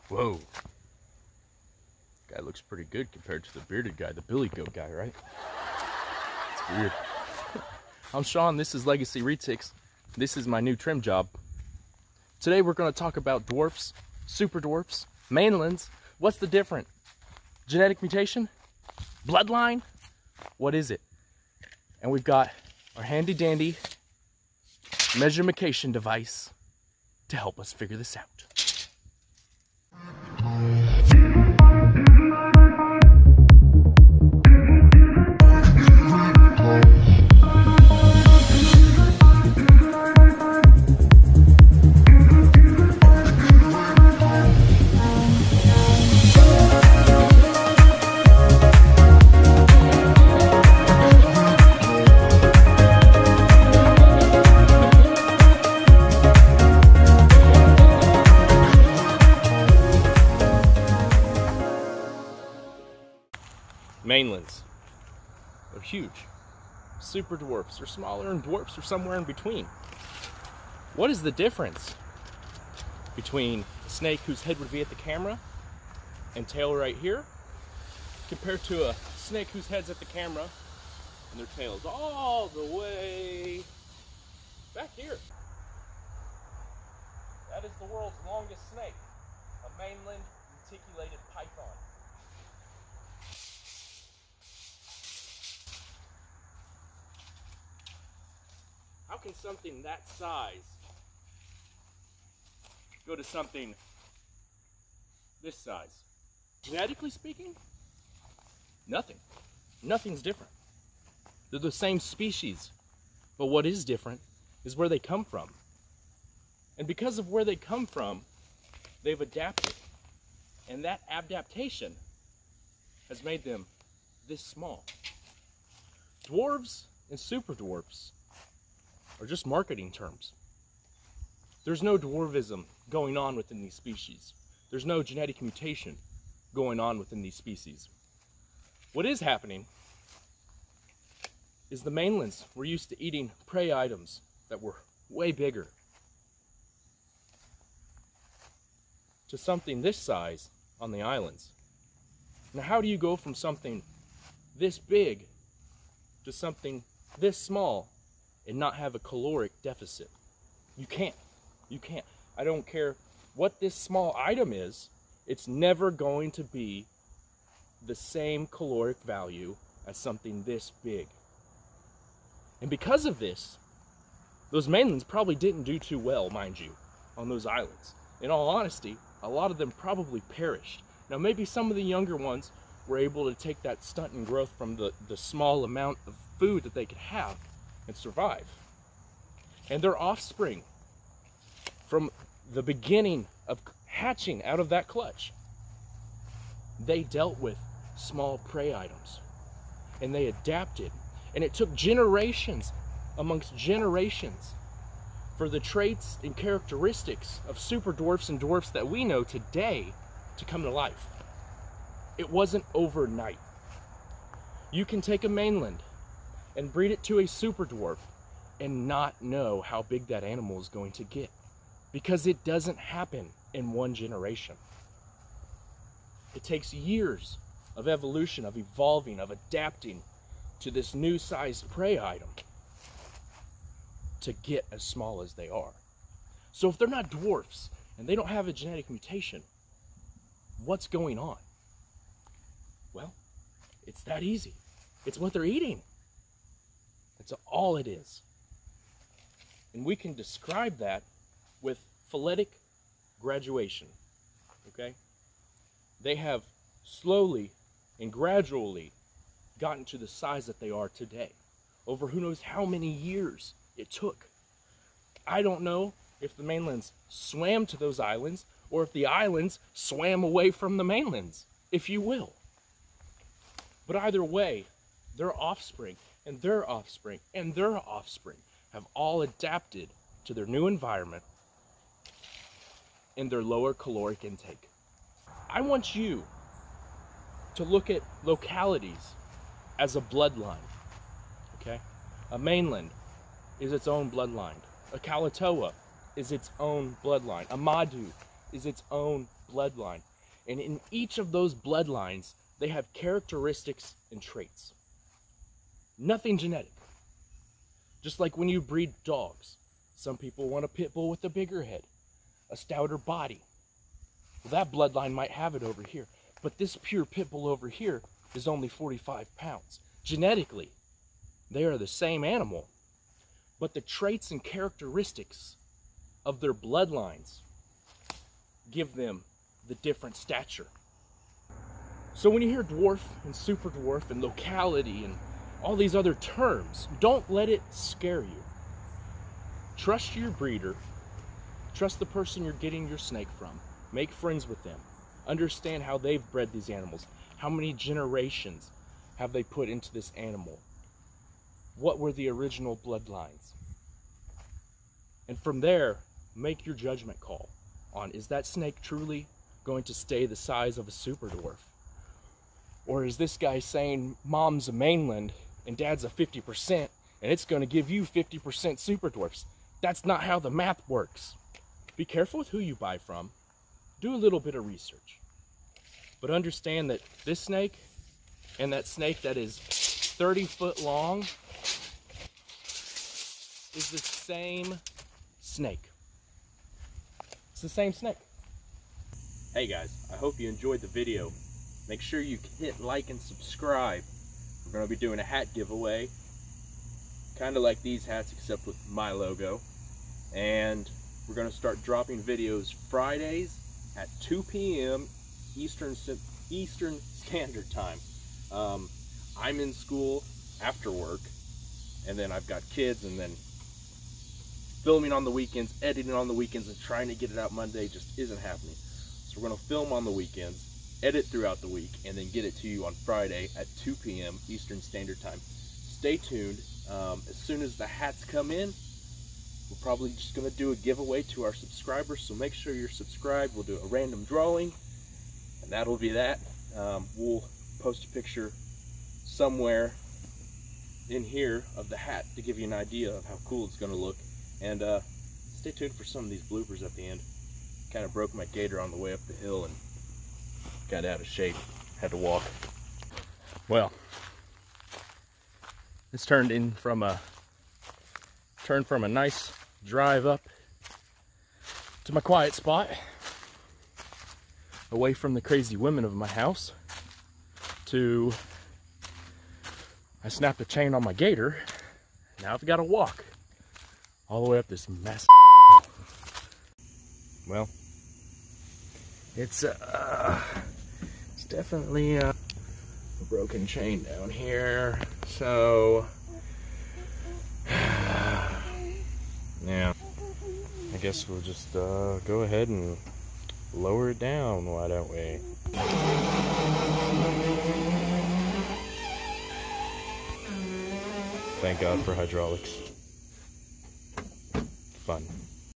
Whoa. Guy looks pretty good compared to the bearded guy, the billy goat guy, right? It's weird. I'm Sean, this is Legacy Retics. This is my new trim job. Today we're going to talk about dwarfs, super dwarfs, mainlands. What's the difference? Genetic mutation? Bloodline? What is it? And we've got our handy dandy measuration device to help us figure this out. Mainlands are huge. Super dwarfs are smaller, and dwarfs are somewhere in between. What is the difference between a snake whose head would be at the camera and tail right here compared to a snake whose head's at the camera and their tail's all the way back here? That is the world's longest snake, a mainland reticulated python. How can something that size go to something this size? Genetically speaking, nothing. Nothing's different. They're the same species. But what is different is where they come from. And because of where they come from, they've adapted. And that adaptation has made them this small. Dwarves and super dwarfs are just marketing terms. There's no dwarvism going on within these species. There's no genetic mutation going on within these species. What is happening is the mainlands were used to eating prey items that were way bigger to something this size on the islands. Now, how do you go from something this big to something this small and not have a caloric deficit? You can't. You can't. I don't care what this small item is, it's never going to be the same caloric value as something this big. And because of this, those mainlands probably didn't do too well, mind you, on those islands. In all honesty, a lot of them probably perished. Now, maybe some of the younger ones were able to take that stunt in growth from the small amount of food that they could have and survive. And their offspring, from the beginning of hatching out of that clutch, they dealt with small prey items and they adapted. And it took generations amongst generations for the traits and characteristics of super dwarfs and dwarfs that we know today to come to life. It wasn't overnight. You can take a mainland and breed it to a super dwarf and not know how big that animal is going to get, because it doesn't happen in one generation. It takes years of evolution, of evolving, of adapting to this new sized prey item to get as small as they are. So if they're not dwarfs and they don't have a genetic mutation, what's going on? Well, it's that easy. It's what they're eating. That's all it is. And we can describe that with phyletic graduation, okay? They have slowly and gradually gotten to the size that they are today, over who knows how many years it took. I don't know if the mainlands swam to those islands or if the islands swam away from the mainlands, if you will. But either way, their offspring and their offspring and their offspring have all adapted to their new environment and their lower caloric intake. I want you to look at localities as a bloodline, okay? A mainland is its own bloodline. A Kalatoa is its own bloodline. A Madu is its own bloodline. And in each of those bloodlines, they have characteristics and traits. Nothing genetic. Just like when you breed dogs. Some people want a pit bull with a bigger head, a stouter body. Well, that bloodline might have it over here. But this pure pit bull over here is only 45 pounds. Genetically, they are the same animal, but the traits and characteristics of their bloodlines give them the different stature. So when you hear dwarf and superdwarf and locality and all these other terms, don't let it scare you. Trust your breeder. Trust the person you're getting your snake from. Make friends with them. Understand how they've bred these animals. How many generations have they put into this animal? What were the original bloodlines? And from there, make your judgment call on, is that snake truly going to stay the size of a superdwarf? Or is this guy saying mom's a mainland and dad's a 50% and it's going to give you 50% superdwarfs? That's not how the math works. Be careful with who you buy from. Do a little bit of research. But understand that this snake and that snake that is 30 foot long is the same snake. It's the same snake. Hey guys, I hope you enjoyed the video. Make sure you hit like and subscribe. We're going to be doing a hat giveaway. Kind of like these hats, except with my logo. And we're going to start dropping videos Fridays at 2 p.m. Eastern Standard Time. I'm in school after work, and then I've got kids, and then filming on the weekends, editing on the weekends, and trying to get it out Monday just isn't happening. So we're going to film on the weekends, edit throughout the week, and then get it to you on Friday at 2 p.m. Eastern Standard Time. Stay tuned. As soon as the hats come in, we're probably just going to do a giveaway to our subscribers, so make sure you're subscribed. We'll do a random drawing, and that'll be that. We'll post a picture somewhere in here of the hat to give you an idea of how cool it's going to look. And stay tuned for some of these bloopers at the end. Kind of broke my gator on the way up the hill and got out of shape. Had to walk. Well, it's turned from a nice drive up to my quiet spot, away from the crazy women of my house, to I snapped a chain on my gator. Now I've got to walk all the way up this massive hill. Well, it's definitely a broken chain down here, so yeah, I guess we'll just go ahead and lower it down, why don't we? Thank God for hydraulics. Fun.